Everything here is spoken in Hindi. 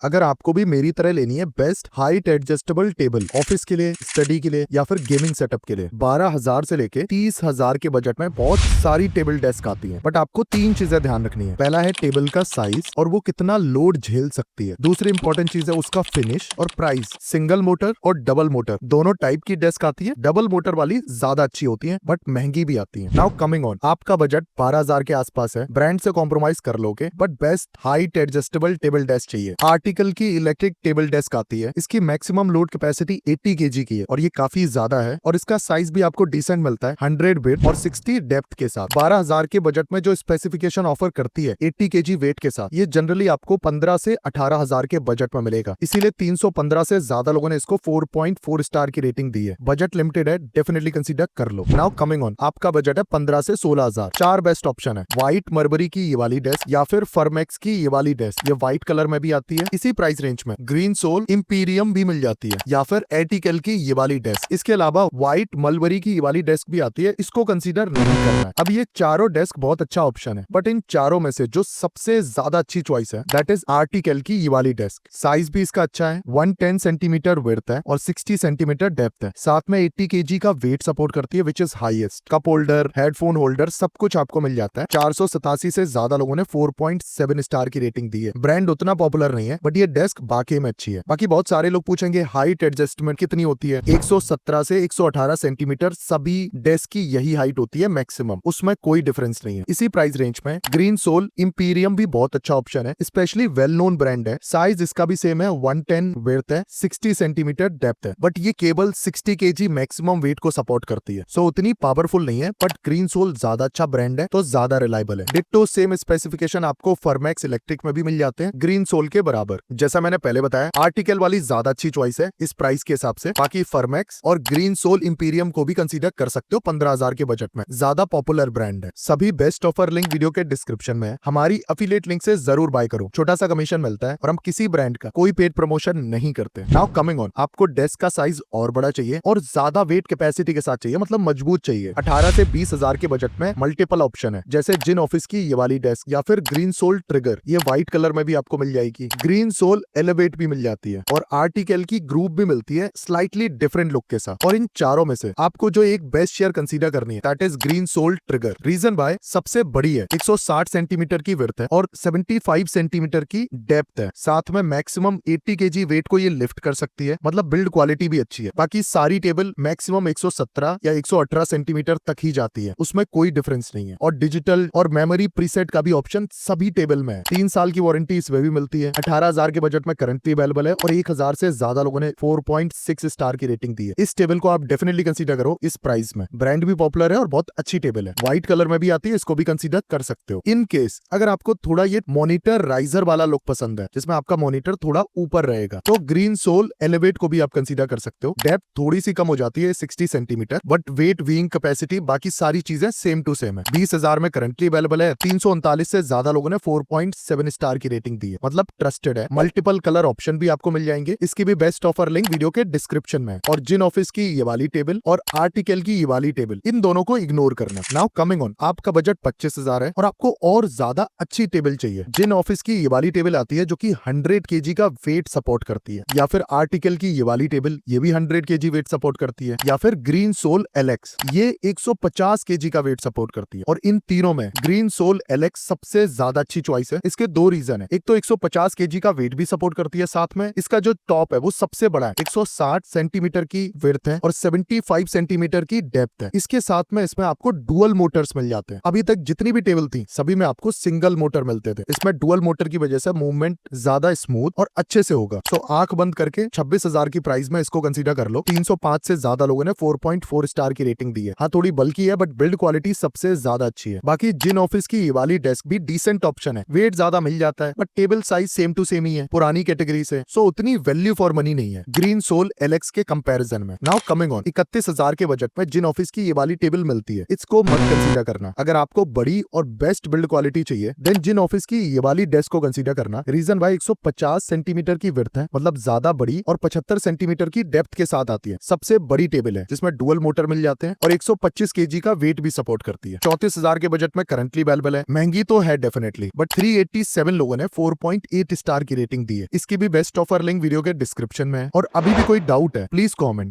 अगर आपको भी मेरी तरह लेनी है best height adjustable table office के लिए, स्टडी के लिए या फिर गेमिंग सेटअप के लिए, 12,000 से लेके 30,000 के बजट में बहुत सारी टेबल डेस्क आती हैं। बट आपको 3 चीजें ध्यान रखनी है। पहला है टेबल का साइज और वो कितना लोड झेल सकती है। दूसरी इंपॉर्टेंट चीज है उसका फिनिश और प्राइस। सिंगल मोटर और डबल मोटर दोनों टाइप की डेस्क आती है। डबल मोटर वाली ज्यादा अच्छी होती है बट महंगी भी आती है। नाउ कमिंग ऑन, आपका बजट 12,000 के आसपास है, ब्रांड से कॉम्प्रोमाइज कर लोगे but best height adjustable table desk चाहिए। आर्टिकल की इलेक्ट्रिक टेबल डेस्क आती है। इसकी मैक्सिमम लोड कैपेसिटी 80 केजी की है और ये काफी ज्यादा है और इसका साइज भी आपको डिसेंट मिलता है, 100 वेट और 60 डेप्थ के साथ। 12,000 के बजट में जो स्पेसिफिकेशन ऑफर करती है 80 केजी वेट के साथ, ये जनरली आपको 15 से 18,000 के बजट में मिलेगा। इसीलिए 315 से ज्यादा लोगों ने इसको 4.4 स्टार की रेटिंग दी है। बजट लिमिटेड है, डेफिनेटली कंसीडर कर लो। नाउ कमिंग ऑन, आपका बजट है 15 से 16,000। 4 बेस्ट ऑप्शन है, व्हाइट मरबरी की ये वाली डेस्क या फिर फर्मेक्स की ये वाली डेस्क, ये व्हाइट कलर में भी आती है। इसी प्राइस रेंज में ग्रीन सोल इंपीरियम भी मिल जाती है या फिर एटिकल की ये वाली डेस्क। इसके अलावा व्हाइट मलबरी की ये वाली डेस्क भी आती है, इसको कंसीडर नहीं करना है। अब ये चारों डेस्क बहुत अच्छा ऑप्शन है बट इन चारों में से जो सबसे ज्यादा अच्छी चॉइस है दैट इज आर्टिकल की ये वाली डेस्क। साइज भी इसका अच्छा है, 110 सेंटीमीटर विड्थ है और 60 सेंटीमीटर डेप्थ है। साथ में 80 केजी का वेट सपोर्ट करती है which is highest. Cup holder, headphone holder सब कुछ आपको मिल जाता है। 487 से ज्यादा लोगों ने 4.7 स्टार की रेटिंग दी है। ब्रांड उतना पॉपुलर नहीं है बट ये डेस्क बाकी में अच्छी है। बाकी बहुत सारे लोग पूछेंगे हाइट एडजस्टमेंट कितनी होती है। 117 से 118 सेंटीमीटर सभी डेस्क की यही हाइट होती है मैक्सिमम, उसमें कोई डिफरेंस नहीं है। इसी प्राइस रेंज में ग्रीन सोल इंपीरियम भी बहुत अच्छा ऑप्शन है, स्पेशली वेल नोन ब्रांड है। साइज इसका भी सेम है, 110 विड्थ है, 60 सेंटीमीटर डेप्थ है बट ये केवल 60 केजी मैक्सिमम वेट को सपोर्ट करती है, सो उतनी पावरफुल नहीं है। बट ग्रीन सोल ज्यादा अच्छा ब्रांड है तो ज्यादा रिलायबल है। डिट्टो सेम स्पेसिफिकेशन आपको फर्मेक्स इलेक्ट्रिक में भी मिल जाते हैं ग्रीन सोल के बराबर। जैसा मैंने पहले बताया आर्टिकल वाली ज्यादा अच्छी चॉइस है इस प्राइस के हिसाब से। बाकी फर्मेक्स और ग्रीन सोल इंपीरियम को भी कंसीडर कर सकते हो 15,000 के बजट में, ज्यादा पॉपुलर ब्रांड है। सभी बेस्ट ऑफर लिंक वीडियो के डिस्क्रिप्शन में है, हमारी अफिलिएट लिंक से जरूर बाय करो, छोटा सा कमीशन मिलता है और हम किसी ब्रांड का कोई पेड प्रमोशन नहीं करते। नाउ कमिंग ऑन, आपको डेस्क का साइज और बड़ा चाहिए और ज्यादा वेट कैपेसिटी के साथ चाहिए, मतलब मजबूत चाहिए। 18 से 20,000 के बजट में मल्टीपल ऑप्शन है, जैसे जिन ऑफिस की ये वाली डेस्क या फिर ग्रीन सोल ट्रिगर, ये व्हाइट कलर में भी आपको मिल जाएगी। ग्रीन सोल एलिवेट भी मिल जाती है और आर्टिकल की ग्रुप भी मिलती है स्लाइटली डिफरेंट लुक के साथ। और इन चारों में से आपको जो एक बेस्ट शेयर कंसीडर करनी है that is green soul trigger. Reason buy सबसे बड़ी है, 160 सेंटीमीटर की विड्थ है और 75 सेंटीमीटर की डेप्थ है। साथ में मैक्सिमम 80 केजी वेट को ये लिफ्ट कर सकती है, मतलब बिल्ड क्वालिटी भी अच्छी है। बाकी सारी टेबल मैक्सिमम 117 या 118 सेंटीमीटर तक ही जाती है, उसमें कोई डिफरेंस नहीं है। और डिजिटल और मेमोरी प्रीसेट का भी ऑप्शन सभी टेबल में है। 3 साल की वारंटी इसमें भी मिलती है। 18,000 के बजट में करंटली अवेलेबल है और 1,000 से ज्यादा लोगों ने 4.6 स्टार की रेटिंग दी है। इस टेबल को आप डेफिनेटली कंसीडर करो इस प्राइस में। ब्रांड भी पॉपुलर है और बहुत अच्छी टेबल है, व्हाइट कलर में भी आती है, इसको भी कंसीडर कर सकते हो। इन केस अगर आपको थोड़ा ये मॉनिटर राइजर वाला लुक पसंद है जिसमें आपका मॉनिटर थोड़ा ऊपर रहेगा तो ग्रीन सोल एलिवेट को भी आप कंसीडर कर सकते हो। डेप्थ थोड़ी सी कम हो जाती है 60 सेंटीमीटर बट वेट, व्हीइंग कैपेसिटी, बाकी सारी चीजें सेम टू सेम है। 20,000 में करंटली अवेलेबल है। 339 से ज्यादा लोगों ने 4.7 स्टार की रेटिंग दी है, मतलब ट्रस्टेड है। मल्टीपल कलर ऑप्शन भी आपको मिल जाएंगे, इसकी भी बेस्ट ऑफर लिंक वीडियो के डिस्क्रिप्शन में है। और जिन ऑफिस की ये वाली टेबल और आर्टिकल की ये वाली टेबल, इन दोनों को इग्नोर करना। नाउ कमिंग ऑन, आपका बजट 25,000 है और आपको और ज्यादा अच्छी टेबल चाहिए। जिन ऑफिस की ये वाली टेबल आती है जो कि 100 केजी का वेट सपोर्ट करती है, या फिर आर्टिकल की ये वाली टेबल, ये भी 100 केजी वेट सपोर्ट करती है, या फिर ग्रीन सोल एलेक्स, ये 150 केजी का वेट सपोर्ट करती है। और इन तीनों में ग्रीन सोल एलेक्स सबसे ज्यादा अच्छी चॉइस है। इसके 2 रीजन है, एक तो 150 केजी का वेट भी सपोर्ट करती है, साथ में इसका जो टॉप है वो सबसे बड़ा है, 160 सेंटीमीटर की विड्थ है और 75 सेंटीमीटर की डेप्थ है। इसके साथ में इसमें आपको डुअल मोटर्स मिल जाते हैं। अभी तक जितनी भी टेबल थी सभी में आपको सिंगल मोटर मिलते थे, इसमें डुअल मोटर की वजह से मूवमेंट ज्यादा स्मूथ और अच्छे से होगा। तो आंख बंद करके 26,000 की प्राइस में इसको कंसीडर कर लो। 305 से ज्यादा लोगों ने 4.4 स्टार की रेटिंग दी है। हाँ थोड़ी बल्कि है बट बिल्ड क्वालिटी सबसे ज्यादा अच्छी है। बाकी जिन ऑफिस की ये वाली डेस्क भी डिसेंट ऑप्शन है, वेट ज्यादा मिल जाता है but table size same to same ही है, पुरानी कैटेगरी से, सो उतनी वैल्यू फॉर मनी नहीं है ग्रीन सोल एलेक्स के कंपैरिजन में। नाउ कमिंग ऑन, 31,000 के बजट में जिन ऑफिस की ये वाली टेबल मिलती है, इसको मत कंसीडर करना। अगर आपको बड़ी और बेस्ट बिल्ड क्वालिटी चाहिए देन जिन ऑफिस की ये वाली डेस्क को कंसीडर करना। रीजन भाई 150 सेंटीमीटर की विड्थ है, मतलब ज्यादा बड़ी, और 75 सेंटीमीटर की डेप्थ के साथ आती है। सबसे बड़ी टेबल है जिसमें डुअल मोटर मिल जाते हैं और 125 केजी का वेट भी सपोर्ट करती है। 34,000 के बजट में करंटली अवेलेबल है। महंगी तो है डेफिनेटली बट 387 लोगों ने 4.8 स्टार की रेटिंग दी है। इसकी भी बेस्ट ऑफर लिंक वीडियो के डिस्क्रिप्शन में है। और अभी भी कोई डाउट है प्लीज कॉमेंट।